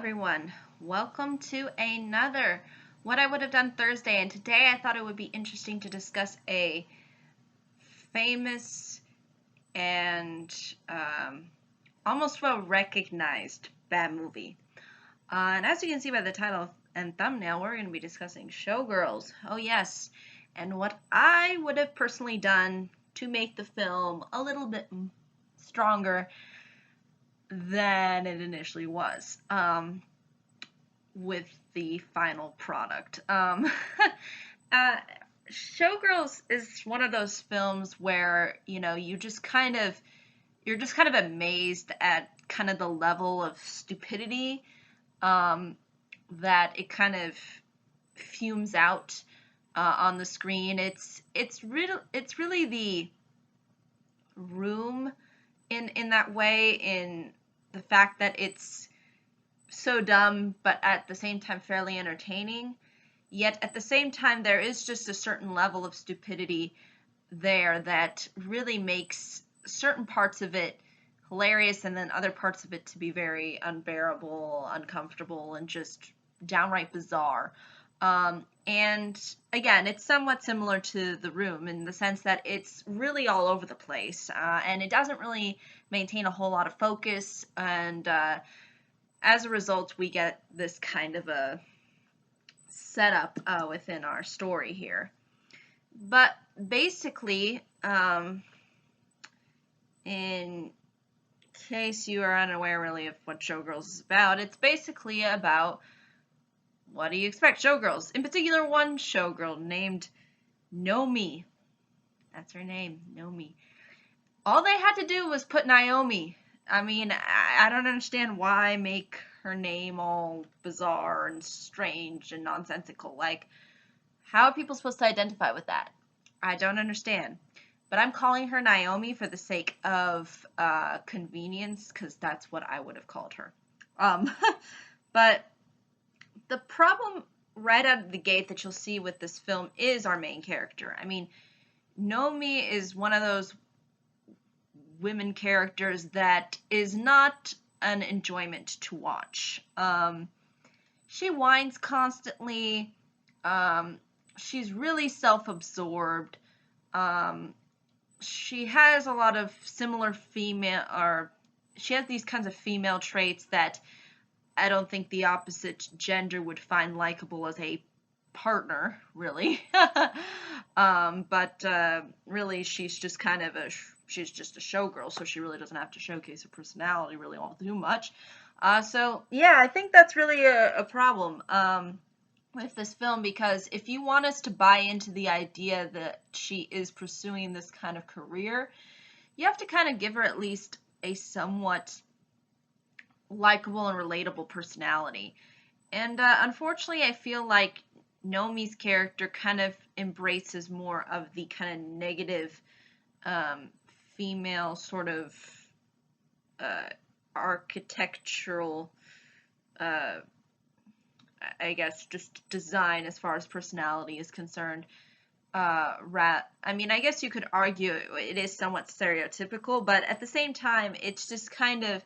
everyone. Welcome to another What I Would Have Done Thursday. And today I thought it would be interesting to discuss a famous and almost well recognized bad movie. And as you can see by the title and thumbnail, we're going to be discussing Showgirls. Oh, yes. And what I would have personally done to make the film a little bit stronger than it initially was. With the final product. Showgirls is one of those films where you're just kind of amazed at kind of the level of stupidity that it kind of fumes out on the screen. It's really the Room in that way, in the fact that it's so dumb, but at the same time fairly entertaining. Yet at the same time, there is just a certain level of stupidity there that really makes certain parts of it hilarious, and then other parts of it to be very unbearable, uncomfortable, and just downright bizarre. And again, it's somewhat similar to The Room in the sense that it's really all over the place, and it doesn't really maintain a whole lot of focus, and as a result, we get this kind of a setup within our story here. But basically, in case you are unaware really of what Showgirls is about, it's basically about, what do you expect, showgirls. In particular, one showgirl named Nomi. That's her name, Nomi. All they had to do was put Naomi. I mean, I don't understand why make her name all bizarre and strange and nonsensical. Like, how are people supposed to identify with that? I don't understand. But I'm calling her Naomi for the sake of convenience, because that's what I would have called her. But the problem right out of the gate that you'll see with this film is our main character. I mean, Nomi is one of those women characters that is not an enjoyment to watch. She whines constantly. She's really self-absorbed. She has a lot of similar she has these kinds of female traits that I don't think the opposite gender would find likable as a partner, really. But really, she's just kind of she's just a showgirl, so she really doesn't have to showcase her personality really all too much. So yeah, I think that's really a problem with this film, because if you want us to buy into the idea that she is pursuing this kind of career, you have to kind of give her at least a somewhat likable and relatable personality. And unfortunately, I feel like Nomi's character kind of embraces more of the kind of negative female sort of architectural, I guess, just design as far as personality is concerned. I mean, I guess you could argue it is somewhat stereotypical, but at the same time, it's just kind of,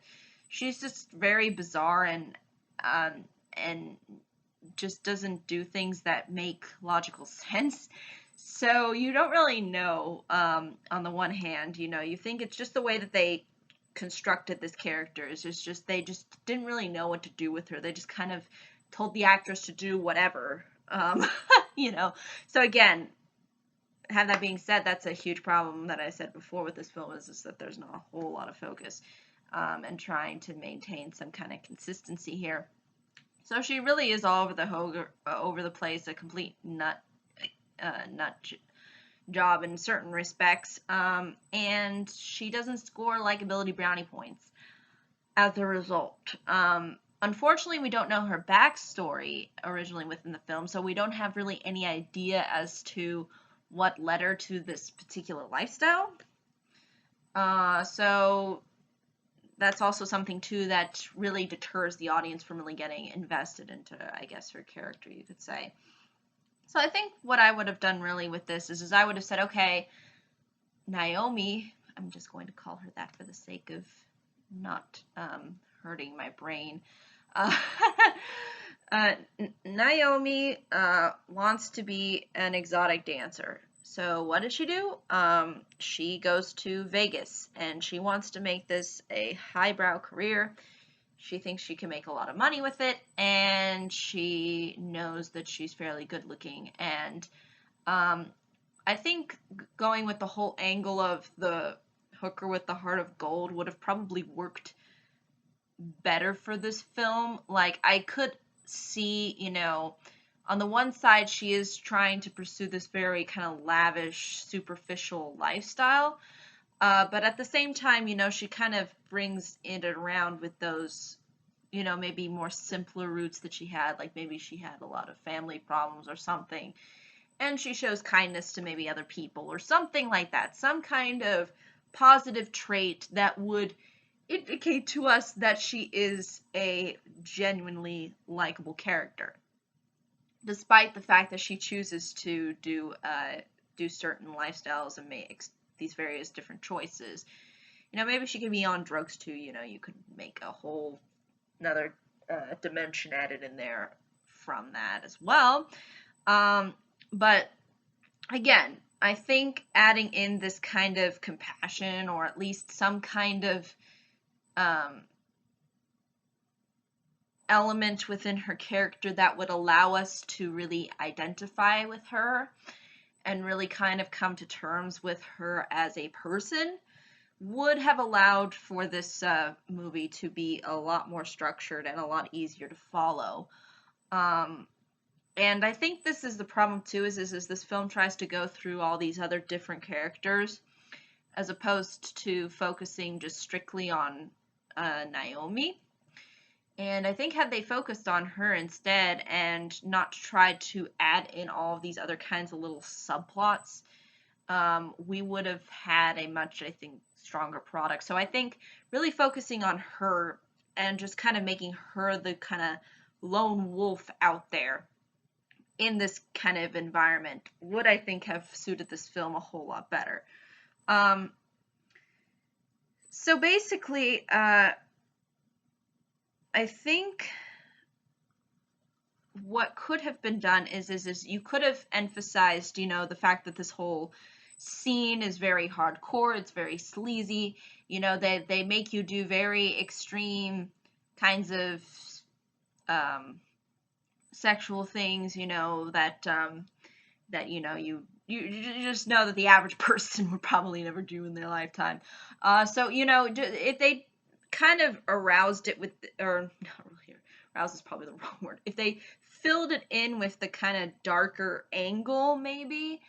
she's just very bizarre and just doesn't do things that make logical sense. So you don't really know, on the one hand, you think it's just the way that they constructed this character. It's just they just didn't really know what to do with her. They just kind of told the actress to do whatever. So again, have that being said, that's a huge problem that I said before with this film, is that there's not a whole lot of focus and trying to maintain some kind of consistency here. So she really is all over the place, a complete nut job in certain respects, and she doesn't score likability brownie points as a result. Unfortunately, we don't know her backstory originally within the film, so we don't have really any idea as to what led her to this particular lifestyle. So that's also something, too, that really deters the audience from really getting invested into, I guess, her character, you could say. So I think what I would have done really with this is I would have said, okay, Naomi, I'm just going to call her that for the sake of not hurting my brain. Naomi wants to be an exotic dancer. So what does she do? She goes to Vegas and she wants to make this a highbrow career. She thinks she can make a lot of money with it, and she knows that she's fairly good looking. And um, I think going with the whole angle of the hooker with the heart of gold would have probably worked better for this film. Like, I could see, on the one side, she is trying to pursue this very kind of lavish, superficial lifestyle. But at the same time, she kind of brings it around with those, maybe more simpler roots that she had. Like maybe she had a lot of family problems or something. And she shows kindness to maybe other people or something like that. Some kind of positive trait that would indicate to us that she is a genuinely likable character, despite the fact that she chooses to do certain lifestyles and make these various different choices. Maybe she could be on drugs too. You could make a whole another dimension added in there from that as well. But again, I think adding in this kind of compassion, or at least some kind of element within her character that would allow us to really identify with her and really kind of come to terms with her as a person, would have allowed for this movie to be a lot more structured and a lot easier to follow. And I think this is the problem too, is this film tries to go through all these other different characters as opposed to focusing just strictly on Naomi. And I think had they focused on her instead and not tried to add in all of these other kinds of little subplots, we would have had a much, I think, stronger product. So I think really focusing on her and just kind of making her the kind of lone wolf out there in this kind of environment would, I think, have suited this film a whole lot better. So basically, I think what could have been done is you could have emphasized, the fact that this whole scene is very hardcore, it's very sleazy, they make you do very extreme kinds of sexual things, that you just know that the average person would probably never do in their lifetime. So if they kind of aroused it with, or not really, aroused is probably the wrong word. If they filled it in with the kind of darker angle, maybe.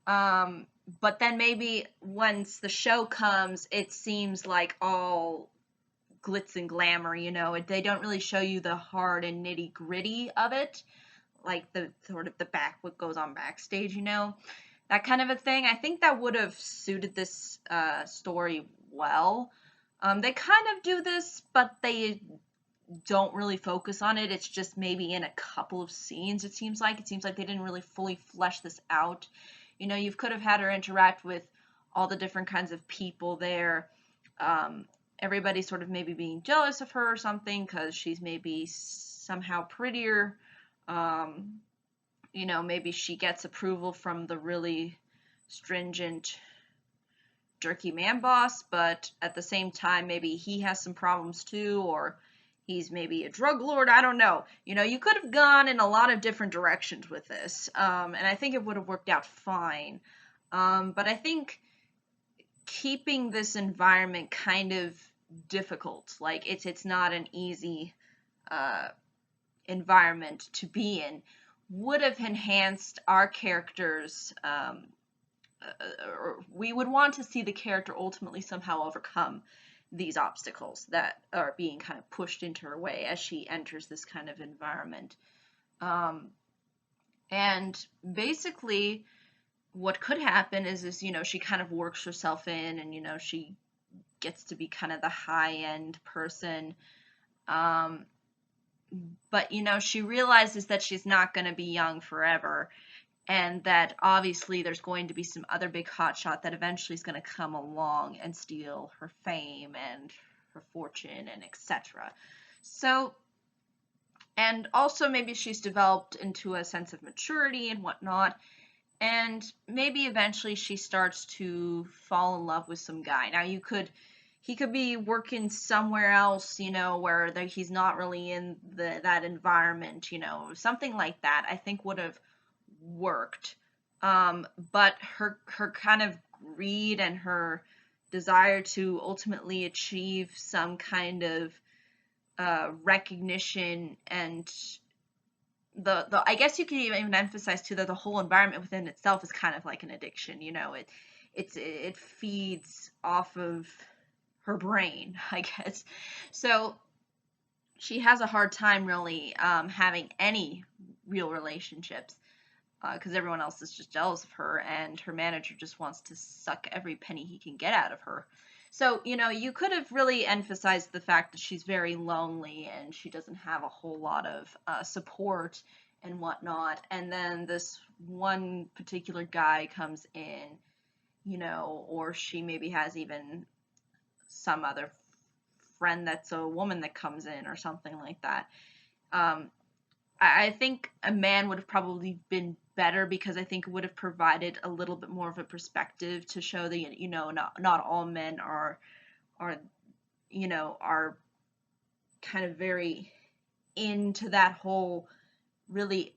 But then maybe once the show comes, it seems like all glitz and glamour, they don't really show you the hard and nitty gritty of it, like the sort of the what goes on backstage, that kind of a thing. I think that would have suited this story well. They kind of do this, but they don't really focus on it. It's just maybe in a couple of scenes, it seems like they didn't really fully flesh this out. You could have had her interact with all the different kinds of people there. Everybody sort of maybe being jealous of her or something because she's maybe somehow prettier. Maybe she gets approval from the really stringent jerky man boss, but at the same time, maybe he has some problems too, or he's maybe a drug lord. I don't know. You could have gone in a lot of different directions with this, and I think it would have worked out fine. But I think keeping this environment kind of difficult, like it's not an easy environment to be in, would have enhanced our characters. Or we would want to see the character ultimately somehow overcome these obstacles that are being kind of pushed into her way as she enters this kind of environment. And basically, what could happen is she kind of works herself in, and she gets to be kind of the high-end person. But she realizes that she's not going to be young forever, and that obviously there's going to be some other big hotshot that eventually is going to come along and steal her fame and her fortune and etc. So And also maybe she's developed into a sense of maturity and whatnot. And maybe eventually she starts to fall in love with some guy. Now he could be working somewhere else, where he's not really in that environment, something like that. I think would have worked. But her kind of greed and her desire to ultimately achieve some kind of recognition, and the I guess you could even emphasize too that the whole environment within itself is kind of like an addiction. It feeds off of her brain, I guess. So she has a hard time really having any real relationships, because everyone else is just jealous of her, and her manager just wants to suck every penny he can get out of her. So, you could have really emphasized the fact that she's very lonely and she doesn't have a whole lot of support and whatnot. And then this one particular guy comes in, or she maybe has even some other friend that's a woman that comes in or something like that. Um, I think a man would have probably been better, because I think it would have provided a little bit more of a perspective to show that not all men are are kind of very into that whole really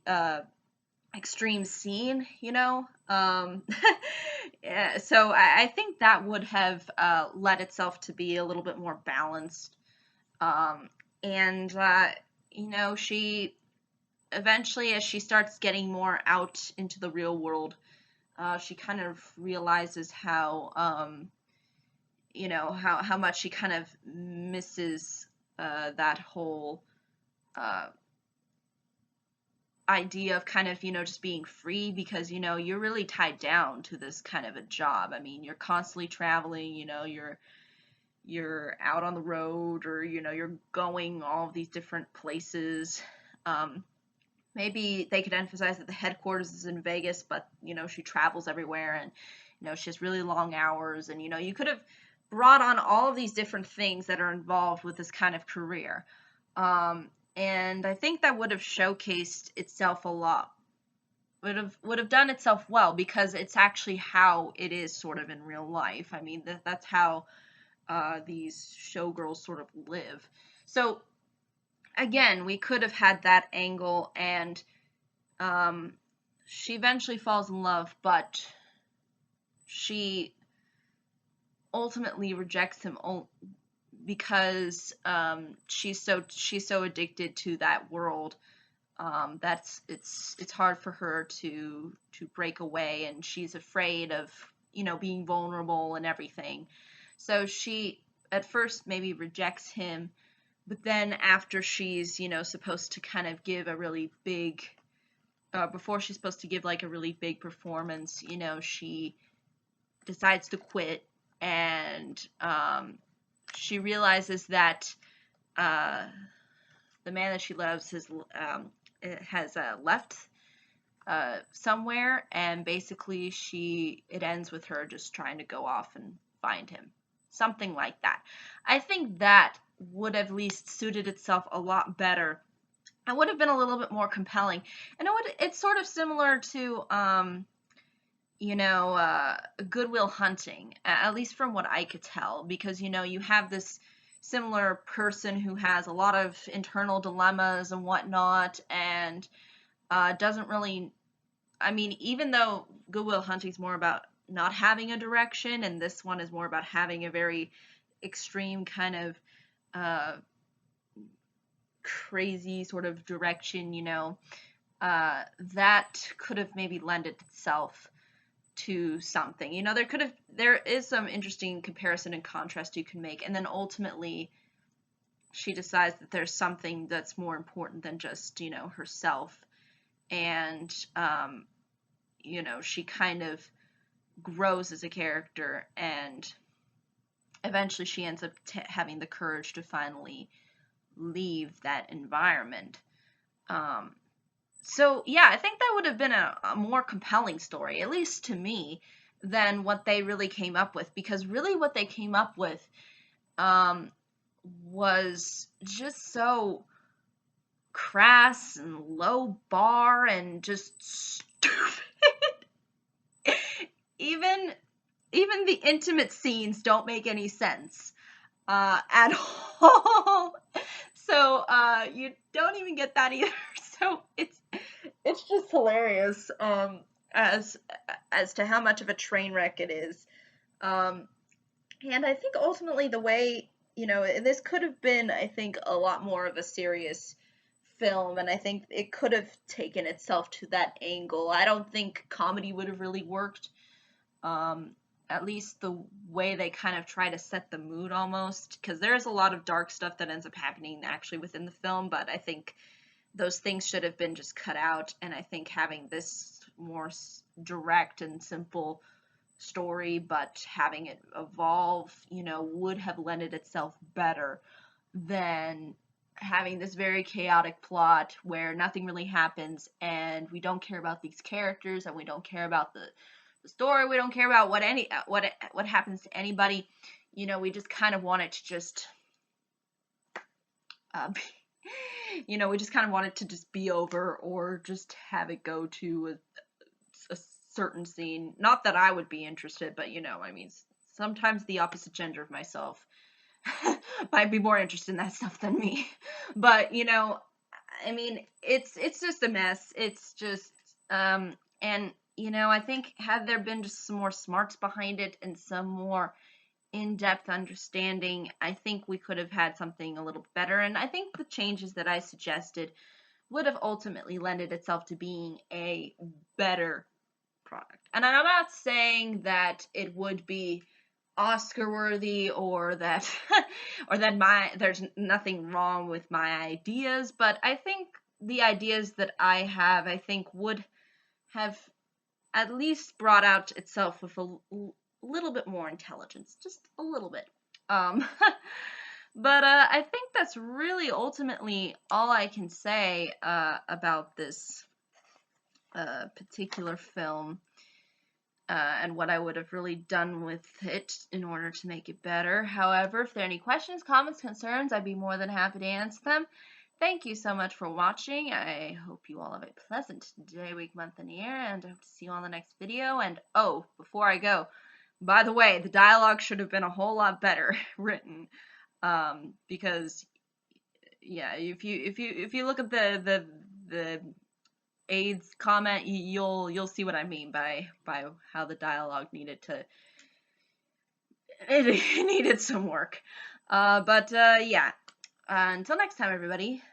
extreme scene, yeah, so I think that would have led itself to be a little bit more balanced. And she eventually, as she starts getting more out into the real world, she kind of realizes how much she kind of misses that whole uh, idea of kind of just being free, because you're really tied down to this kind of a job. I mean, you're constantly traveling, you're out on the road, or you're going all of these different places. Maybe they could emphasize that the headquarters is in Vegas, but she travels everywhere, and she has really long hours, and you could have brought on all of these different things that are involved with this kind of career. And I think that would have showcased itself a lot. Would have done itself well, because it's actually how it is sort of in real life. I mean, that's how these showgirls sort of live. So again, we could have had that angle, and she eventually falls in love, but she ultimately rejects him because she's so addicted to that world, that's it's hard for her to break away, and she's afraid of being vulnerable and everything. So she at first maybe rejects him, but then after she's supposed to kind of give a really big before she's supposed to give like a really big performance, she decides to quit, and she realizes that uh, the man that she loves has left somewhere, and basically it ends with her just trying to go off and find him, something like that. I think that would have at least suited itself a lot better. It would have been a little bit more compelling, and it's sort of similar to Good Will Hunting, at least from what I could tell, because you have this similar person who has a lot of internal dilemmas and whatnot, and doesn't really. I mean, even though Good Will Hunting is more about not having a direction, and this one is more about having a very extreme kind of uh, crazy sort of direction, that could have maybe lended itself to something. There is some interesting comparison and contrast you can make, and then ultimately she decides that there's something that's more important than just herself, and she kind of grows as a character, and eventually she ends up having the courage to finally leave that environment. So yeah, I think that would have been a more compelling story, at least to me, than what they really came up with. Because really, what they came up with was just so crass and low bar and just stupid. even the intimate scenes don't make any sense at all. So you don't even get that either. So it's just hilarious as to how much of a train wreck it is. And I think ultimately the way, this could have been, I think, a lot more of a serious film, and I think it could have taken itself to that angle. I don't think comedy would have really worked. At least the way they kind of try to set the mood almost, because there's a lot of dark stuff that ends up happening actually within the film, but I think those things should have been just cut out, and I think having this more direct and simple story, but having it evolve, would have lended itself better than having this very chaotic plot where nothing really happens and we don't care about these characters and we don't care about the story, we don't care about what happens to anybody. We just kind of want it to just we just kind of want it to just be over, or just have it go to a certain scene. Not that I would be interested, but I mean, sometimes the opposite gender of myself might be more interested in that stuff than me. But I mean, it's just a mess. It's just and I think had there been just some more smarts behind it and some more in-depth understanding, I think we could have had something a little better. And I think the changes that I suggested would have ultimately lended itself to being a better product. And I'm not saying that it would be Oscar worthy, or that there's nothing wrong with my ideas, but I think the ideas that I have, I think, would have at least brought out itself with a little bit more intelligence, just a little bit. But I think that's really ultimately all I can say about this particular film. And what I would have really done with it in order to make it better. However, if there are any questions, comments, concerns, I'd be more than happy to answer them. Thank you so much for watching. I hope you all have a pleasant day, week, month, and year, and I hope to see you all in the next video. And oh, before I go, by the way, the dialogue should have been a whole lot better written, because yeah, if you look at the AIDS comment, you'll see what I mean by how the dialogue needed it needed some work. But yeah, until next time, everybody.